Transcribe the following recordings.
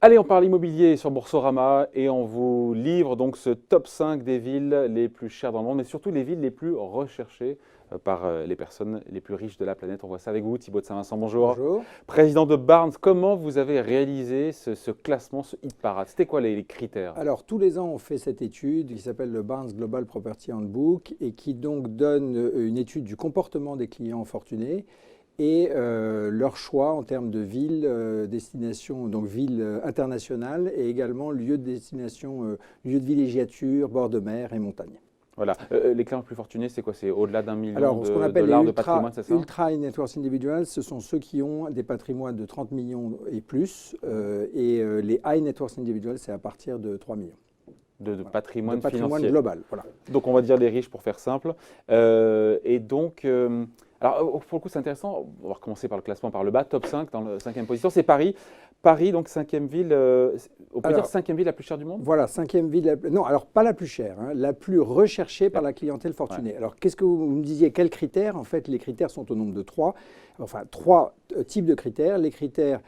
Allez, on parle immobilier sur Boursorama et on vous livre donc ce top 5 des villes les plus chères dans le monde, mais surtout les villes les plus recherchées par les personnes les plus riches de la planète. On voit ça avec vous, Thibaut de Saint-Vincent, bonjour. Bonjour. Président de Barnes, comment vous avez réalisé ce classement, ce hit parade? C'était quoi les critères? Alors, tous les ans, on fait cette étude qui s'appelle le Barnes Global Property Handbook et qui donc donne une étude du comportement des clients fortunés et leur choix en termes de villes, destination, donc villes internationales et également lieux de destination, lieux de villégiature, bord de mer et montagne. Voilà. Les clients les plus fortunés, c'est quoi? C'est au-delà d'un million Alors, ce qu'on de appelle dollars les de patrimoine, c'est ça? ultra high net worth individuals, ce sont ceux qui ont des patrimoines de 30 millions et plus. Les high net worth individuals, c'est à partir de 3 millions. De Voilà. patrimoine De patrimoine financier. global. Voilà. Donc on va dire les riches pour faire simple. Et donc, alors pour le coup c'est intéressant, on va recommencer par le classement par le bas, top 5 dans la 5e position, c'est Paris. Paris, donc 5e ville, on peut dire 5e ville la plus chère du monde? Voilà, 5e ville. Non, alors pas la plus chère, hein, la plus recherchée par la clientèle fortunée. Alors qu'est-ce que vous me disiez? Quels critères? En fait, les critères sont au nombre de 3. Enfin, 3 types de critères. Les critères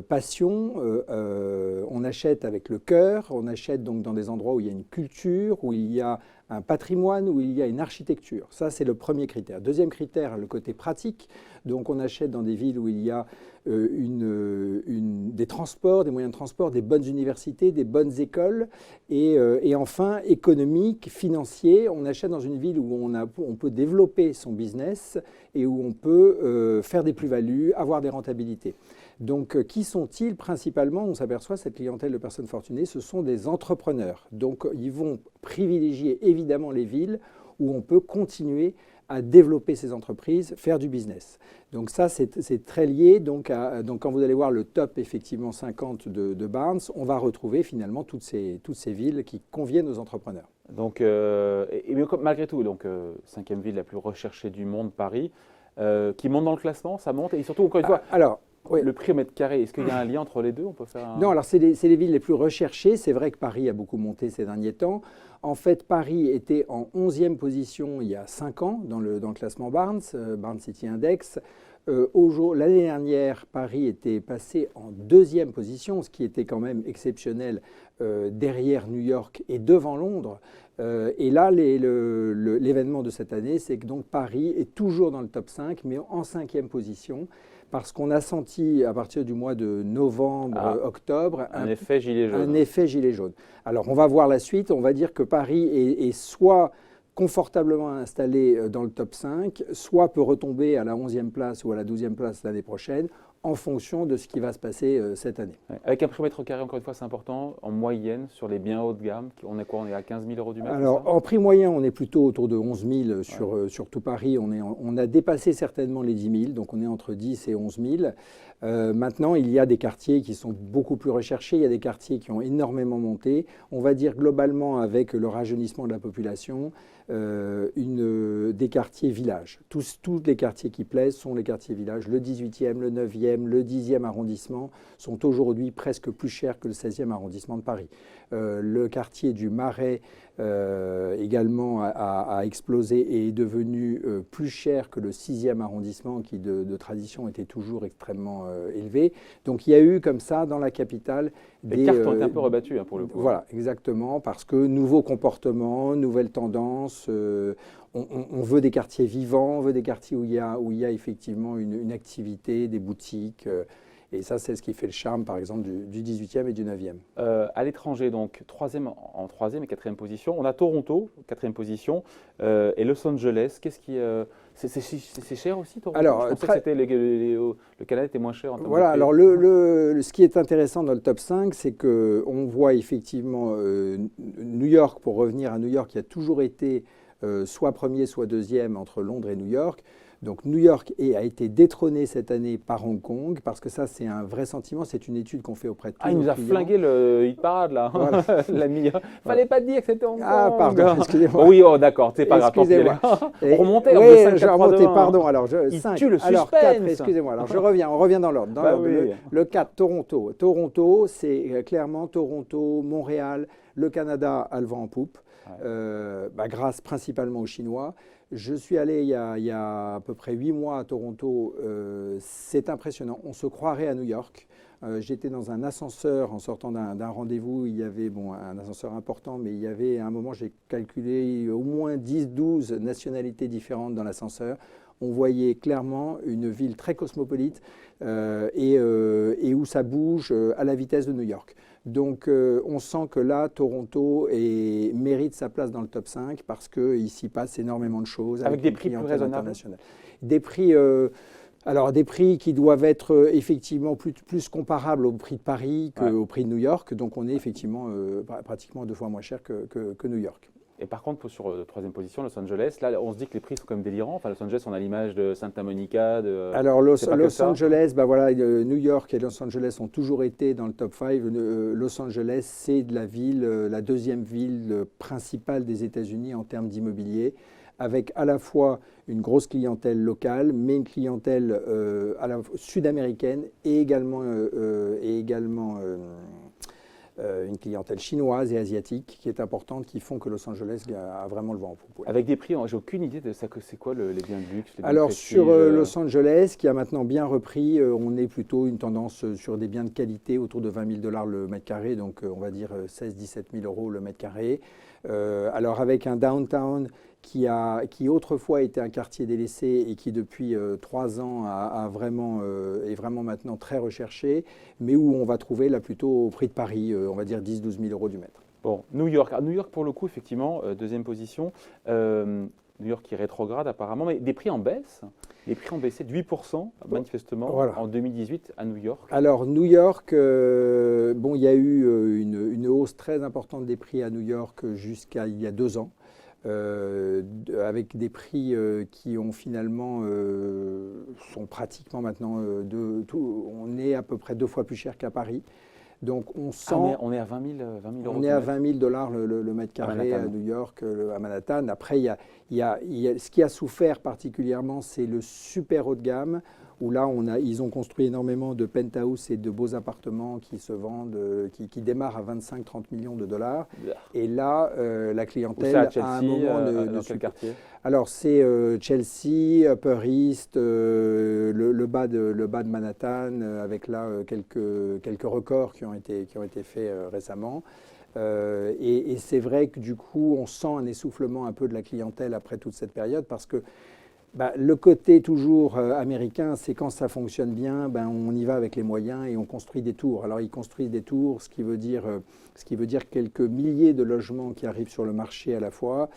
passion, on achète avec le cœur, on achète donc dans des endroits où il y a une culture, où il y a un patrimoine, où il y a une architecture. Ça, c'est le premier critère. Deuxième critère, le côté pratique. Donc, on achète dans des villes où il y a des transports, des moyens de transport, des bonnes universités, des bonnes écoles. Et enfin, économique, financier. On achète dans une ville où on peut développer son business et où on peut faire des plus-values, avoir des rentabilités. Donc, qui sont-ils principalement? On s'aperçoit, cette clientèle de personnes fortunées, ce sont des entrepreneurs. Donc, ils vont privilégier évidemment les villes où on peut continuer à développer ces entreprises, faire du business. Donc ça, c'est très lié. Donc, quand vous allez voir le top, effectivement, 50 de Barnes, on va retrouver finalement toutes ces villes qui conviennent aux entrepreneurs. Donc, mais malgré tout, donc 5e ville la plus recherchée du monde, Paris, qui monte dans le classement, ça monte, et surtout, encore une fois, alors, oui. Le prix au mètre carré, est-ce qu'il y a un lien entre les deux? On peut faire Non, alors c'est les villes les plus recherchées. C'est vrai que Paris a beaucoup monté ces derniers temps. En fait, Paris était en 11e position il y a 5 ans dans le classement Barnes, Barnes City Index. L'année dernière, Paris était passé en 2e position, ce qui était quand même exceptionnel, derrière New York et devant Londres. Et là, l'événement de cette année, c'est que donc Paris est toujours dans le top 5, mais en 5e position. Parce qu'on a senti, à partir du mois de novembre, octobre, un effet gilet jaune. Un effet gilet jaune. Alors, on va voir la suite. On va dire que Paris est soit confortablement installé dans le top 5, soit peut retomber à la 11e place ou à la 12e place l'année prochaine, en fonction de ce qui va se passer cette année. Ouais. Avec un prix au mètre carré, encore une fois, c'est important, en moyenne, sur les biens haut de gamme, on est quoi? On est à 15 000 € du mètre? Alors, en prix moyen, on est plutôt autour de 11 000 sur tout Paris. On a dépassé certainement les 10 000, donc on est entre 10 et 11 000. Maintenant, il y a des quartiers qui sont beaucoup plus recherchés, il y a des quartiers qui ont énormément monté. On va dire globalement, avec le rajeunissement de la population, des quartiers villages. Tous les quartiers qui plaisent sont les quartiers villages. Le 18e, le 9e, le 10e arrondissement sont aujourd'hui presque plus chers que le 16e arrondissement de Paris. Le quartier du Marais également a explosé et est devenu plus cher que le 6e arrondissement qui de tradition était toujours extrêmement élevé. Donc il y a eu comme ça dans la capitale les cartes ont été un peu rebattues pour le coup. Voilà, exactement, parce que nouveaux comportements, nouvelles tendances, on veut des quartiers vivants, on veut des quartiers où il y a effectivement une activité, des boutiques. Et ça, c'est ce qui fait le charme, par exemple, du 18e et du 9e. À l'étranger, donc, en 3e et 4e position, on a Toronto, 4e position, et Los Angeles. Qu'est-ce qui... c'est cher aussi, Toronto? Alors, je pensais que le Canada était moins cher en termes voilà, de prix. alors ce qui est intéressant dans le top 5, c'est qu'on voit effectivement New York, pour revenir à New York, qui a toujours été soit premier, soit deuxième entre Londres et New York. Donc New York a été détrôné cette année par Hong Kong, parce que ça, c'est un vrai sentiment. C'est une étude qu'on fait auprès de tous nos clients. Il nous a flingué le hit parade, là. Voilà. Fallait pas dire que c'était Hong Kong. Ah, pardon, excusez-moi. Bon, oui, d'accord, c'est pas grave. Excusez-moi. On remontait, oui, on 5, 4, 3, 2, 1. Pardon. Alors, Il 5, tue le suspense. alors 4, excusez-moi. Alors, on revient dans l'ordre. Oui. Le 4, Toronto. Toronto, c'est clairement Toronto, Montréal, le Canada a le vent en poupe, grâce principalement aux Chinois. Je suis allé il y a à peu près 8 mois à Toronto. C'est impressionnant. On se croirait à New York. J'étais dans un ascenseur en sortant d'un rendez-vous. Il y avait un ascenseur important, mais il y avait à un moment, j'ai calculé au moins 10-12 nationalités différentes dans l'ascenseur. On voyait clairement une ville très cosmopolite et où ça bouge à la vitesse de New York. Donc on sent que là, Toronto mérite sa place dans le top 5 parce qu'il s'y passe énormément de choses. Avec des prix plus raisonnables. Des prix, alors des prix qui doivent être effectivement plus comparables au prix de Paris qu'au prix de New York. Donc on est effectivement pratiquement 2 fois moins cher que New York. Et par contre, sur la 3e position, Los Angeles, là, on se dit que les prix sont quand même délirants. Enfin, Los Angeles, on a l'image de Santa Monica. Alors, Los Angeles, New York et Los Angeles ont toujours été dans le top 5. Los Angeles, c'est de la ville, la 2e ville principale des États-Unis en termes d'immobilier, avec à la fois une grosse clientèle locale, mais une clientèle sud-américaine et également une clientèle chinoise et asiatique qui est importante, qui font que Los Angeles a vraiment le vent en poupe. Avec des prix, j'ai aucune idée de ça, c'est quoi les biens de luxe, les biens Alors de prestige, sur Los Angeles, qui a maintenant bien repris, on est plutôt une tendance sur des biens de qualité autour de 20 000 $ le mètre carré, donc on va dire 16-17 000 € le mètre carré. Alors avec un downtown qui autrefois était un quartier délaissé et qui depuis 3 ans est vraiment maintenant très recherché, mais où on va trouver là plutôt au prix de Paris, on va dire 10-12 000 € du mètre. Bon, New York. New York pour le coup, effectivement, 2e position. New York qui rétrograde apparemment, mais des prix en baisse. Les prix ont baissé de 8% manifestement en 2018 à New York. Alors New York, il y a eu une hausse très importante des prix à New York jusqu'à il y a 2 ans. Avec des prix qui ont finalement sont pratiquement maintenant on est à peu près 2 fois plus cher qu'à Paris. Donc on sent. On est à 20 000 €. On est à 20 000 $ le mètre carré à New York, à Manhattan. Après, ce qui a souffert particulièrement, c'est le super haut de gamme, où là, ils ont construit énormément de penthouse et de beaux appartements qui se vendent, qui démarrent à 25-30 millions $. Et là, la clientèle, à un moment, dans quel quartier ? Alors, c'est Chelsea, Upper East, le bas de Manhattan, avec là quelques records qui ont été faits récemment. Et c'est vrai que du coup, on sent un essoufflement un peu de la clientèle après toute cette période parce que le côté toujours américain, c'est quand ça fonctionne bien, on y va avec les moyens et on construit des tours. Alors ils construisent des tours, ce qui veut dire quelques milliers de logements qui arrivent sur le marché à la fois,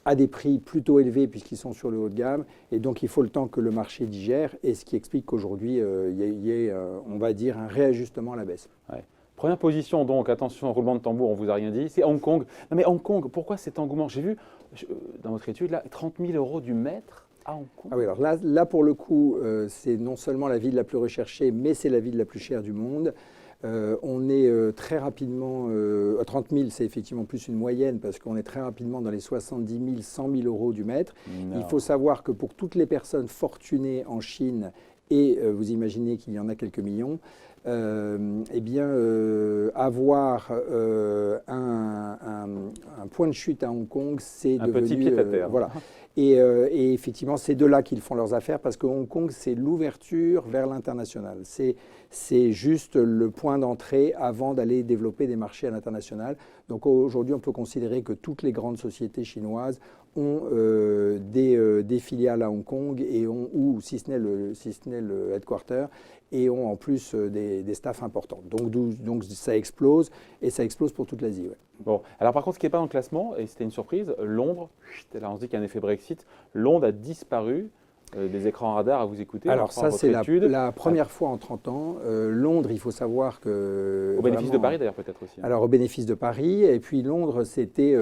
à des prix plutôt élevés puisqu'ils sont sur le haut de gamme. Et donc il faut le temps que le marché digère, et ce qui explique qu'aujourd'hui, il y ait, on va dire, un réajustement à la baisse. Ouais. Première position, donc, attention, roulement de tambour, on ne vous a rien dit, c'est Hong Kong. Non mais Hong Kong, pourquoi cet engouement ? J'ai vu, dans votre étude, là, 30 000 € du mètre à Hong Kong. Ah oui, alors là pour le coup, c'est non seulement la ville la plus recherchée, mais c'est la ville la plus chère du monde. On est très rapidement, 30 000, c'est effectivement plus une moyenne parce qu'on est très rapidement dans les 70 000, 100 000 € du mètre. Non. Il faut savoir que pour toutes les personnes fortunées en Chine, et vous imaginez qu'il y en a quelques millions, avoir un point de chute à Hong Kong, c'est devenu… Un petit pied à terre. Voilà. Et effectivement, c'est de là qu'ils font leurs affaires parce que Hong Kong, c'est l'ouverture vers l'international. C'est juste le point d'entrée avant d'aller développer des marchés à l'international. Donc aujourd'hui, on peut considérer que toutes les grandes sociétés chinoises ont des filiales à Hong Kong ou si ce n'est le headquarter, et ont en plus des staffs importants. Donc ça explose, et ça explose pour toute l'Asie. Ouais. Bon, alors par contre, ce qui n'est pas dans le classement, et c'était une surprise, Londres, là on se dit qu'il y a un effet Brexit, Londres a disparu des écrans radars à vous écouter. Alors ça, c'est la première fois en 30 ans. Londres, il faut savoir que… Au bénéfice de Paris d'ailleurs peut-être aussi. Alors au bénéfice de Paris, et puis Londres, c'était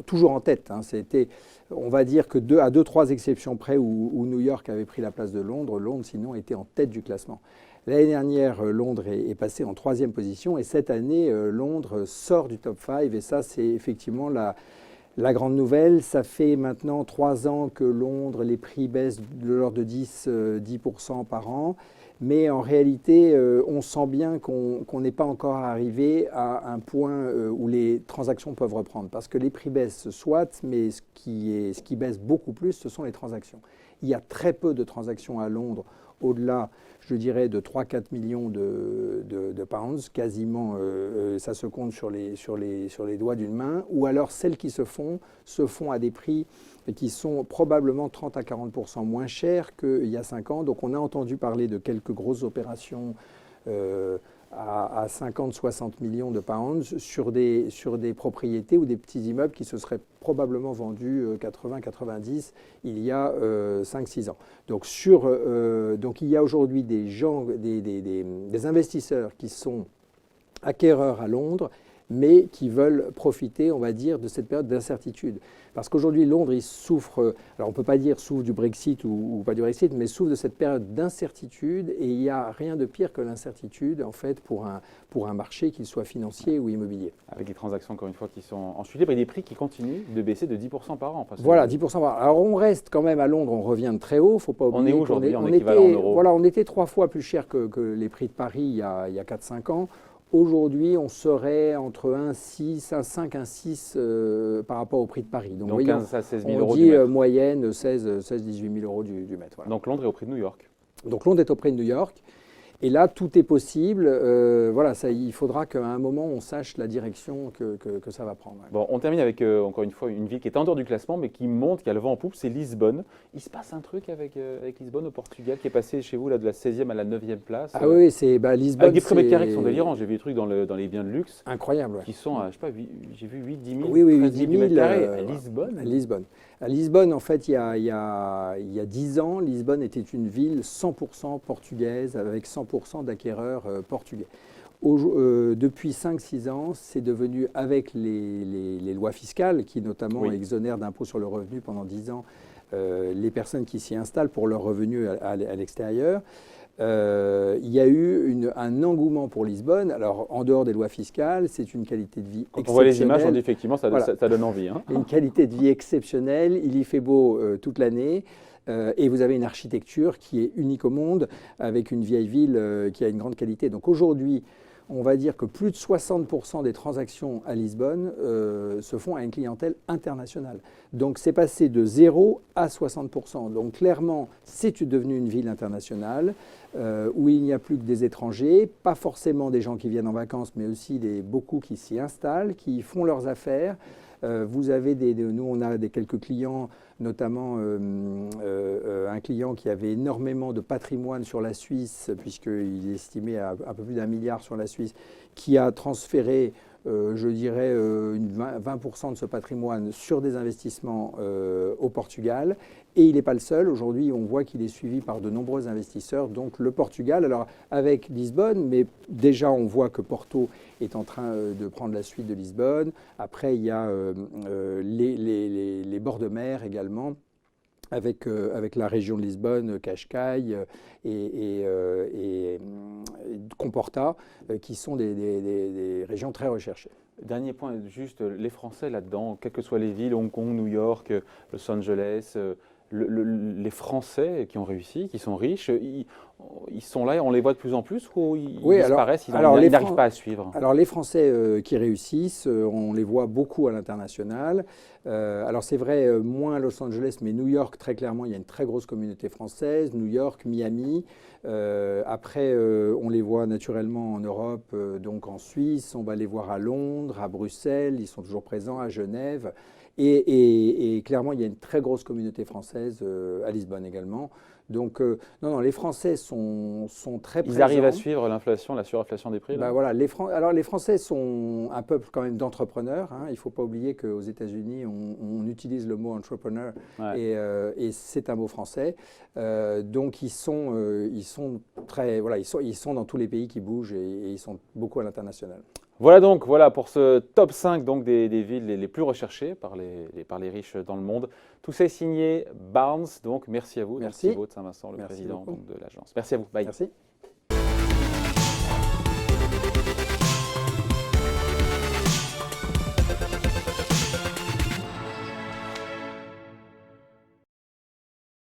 toujours en tête. C'était, on va dire que à 2-3 exceptions près où New York avait pris la place de Londres, Londres sinon était en tête du classement. L'année dernière, Londres est passé en 3e position, et cette année, Londres sort du top 5, et ça, c'est effectivement La grande nouvelle, ça fait maintenant 3 ans que Londres, les prix baissent de l'ordre de 10% par an. Mais en réalité, on sent bien qu'on n'est pas encore arrivé à un point où les transactions peuvent reprendre. Parce que les prix baissent soit, mais ce qui baisse beaucoup plus, ce sont les transactions. Il y a très peu de transactions à Londres, au-delà, je dirais, de 3-4 millions de pounds. Quasiment, ça se compte sur les doigts d'une main. Ou alors, celles qui se font à des prix qui sont probablement 30 à 40% moins chers qu'il y a 5 ans. Donc on a entendu parler de quelques grosses opérations à 50-60 millions de pounds sur des propriétés ou des petits immeubles qui se seraient probablement vendus 80-90 il y a 5-6 ans. Donc il y a aujourd'hui des investisseurs qui sont acquéreurs à Londres, mais qui veulent profiter, on va dire, de cette période d'incertitude. Parce qu'aujourd'hui, Londres, il souffre, alors on ne peut pas dire souffre du Brexit ou pas du Brexit, mais souffre de cette période d'incertitude, et il n'y a rien de pire que l'incertitude, en fait, pour un marché, qu'il soit financier ou immobilier. Avec les transactions, encore une fois, qui sont en chute libre et des prix qui continuent de baisser de 10% par an. Voilà, 10% par an. Alors on reste quand même à Londres, on revient de très haut, il ne faut pas oublier. On est aujourd'hui en équivalent en euros. Voilà, on était 3 fois plus cher que les prix de Paris il y a 4-5 ans. Aujourd'hui, on serait entre 1,6, 1,5, 1,6 par rapport au prix de Paris. Donc 15 à 16 000 euros on du dit mètre. Moyenne 16-18 000 euros du mètre. Voilà. Donc Londres est au prix de New York. Donc Londres est au prix de New York. Et là, tout est possible. Voilà, il faudra qu'à un moment, on sache la direction que ça va prendre. Bon, on termine avec, encore une fois, une ville qui est en dehors du classement, mais qui monte, qui a le vent en poupe, c'est Lisbonne. Il se passe un truc avec Lisbonne au Portugal, qui est passé chez vous là, de la 16e à la 9e place. Ah oui, c'est Lisbonne. Avec des prix mètres carrés qui sont délirants. J'ai vu des trucs dans les biens de luxe. Incroyable. Ouais. Qui sont, je sais pas, j'ai vu 8-10 000, oui, 13 000 10 000 mètres carrés à Lisbonne. À Lisbonne. À Lisbonne, en fait, il y a 10 ans, Lisbonne était une ville 100% portugaise, avec 100% d'acquéreurs portugais. Depuis 5-6 ans, c'est devenu, avec les lois fiscales, qui notamment exonèrent d'impôt sur le revenu pendant 10 ans les personnes qui s'y installent pour leurs revenus à l'extérieur, il y a eu un engouement pour Lisbonne. Alors, en dehors des lois fiscales, c'est une qualité de vie exceptionnelle. Quand on voit les images, on dit effectivement, ça donne envie. Hein. Une qualité de vie exceptionnelle. Il y fait beau toute l'année. Et vous avez une architecture qui est unique au monde, avec une vieille ville qui a une grande qualité. Donc aujourd'hui, on va dire que plus de 60% des transactions à Lisbonne se font à une clientèle internationale. Donc c'est passé de 0 à 60%. Donc clairement, c'est devenu une ville internationale où il n'y a plus que des étrangers, pas forcément des gens qui viennent en vacances, mais aussi beaucoup qui s'y installent, qui font leurs affaires. Vous avez nous, on a quelques clients, notamment un client qui avait énormément de patrimoine sur la Suisse, puisqu'il est estimé à un peu plus d'1 milliard sur la Suisse, qui a transféré, je dirais, 20% de ce patrimoine sur des investissements au Portugal. Et il n'est pas le seul. Aujourd'hui, on voit qu'il est suivi par de nombreux investisseurs. Donc le Portugal, alors avec Lisbonne, mais déjà on voit que Porto est en train de prendre la suite de Lisbonne. Après, il y a les bords de mer également, avec la région de Lisbonne, Cascais et Comporta, qui sont des régions très recherchées. Dernier point, juste les Français là-dedans, quelles que soient les villes, Hong Kong, New York, Los Angeles, les Français qui ont réussi, qui sont riches, ils sont là et on les voit de plus en plus ou ils disparaissent, ils n'arrivent pas à suivre? Alors les Français qui réussissent, on les voit beaucoup à l'international. Alors c'est vrai, moins à Los Angeles, mais New York, très clairement, il y a une très grosse communauté française. New York, Miami. Après, on les voit naturellement en Europe, donc en Suisse. On va les voir à Londres, à Bruxelles. Ils sont toujours présents, à Genève. Et clairement, il y a une très grosse communauté française à Lisbonne également. Donc, non, les Français sont très présents. Ils arrivent à suivre l'inflation, la surinflation des prix là. Voilà, alors, les Français sont un peuple quand même d'entrepreneurs. Hein. Il ne faut pas oublier qu'aux États-Unis, on utilise le mot entrepreneur et c'est un mot français. Donc, ils sont dans tous les pays qui bougent et ils sont beaucoup à l'international. Voilà pour ce top 5 donc, des villes les plus recherchées par les riches dans le monde. Tout ça est signé Barnes, donc merci à vous. Merci. Thibaut de Saint-Vincent, le président donc, de l'agence. Merci à vous. Bye. Merci.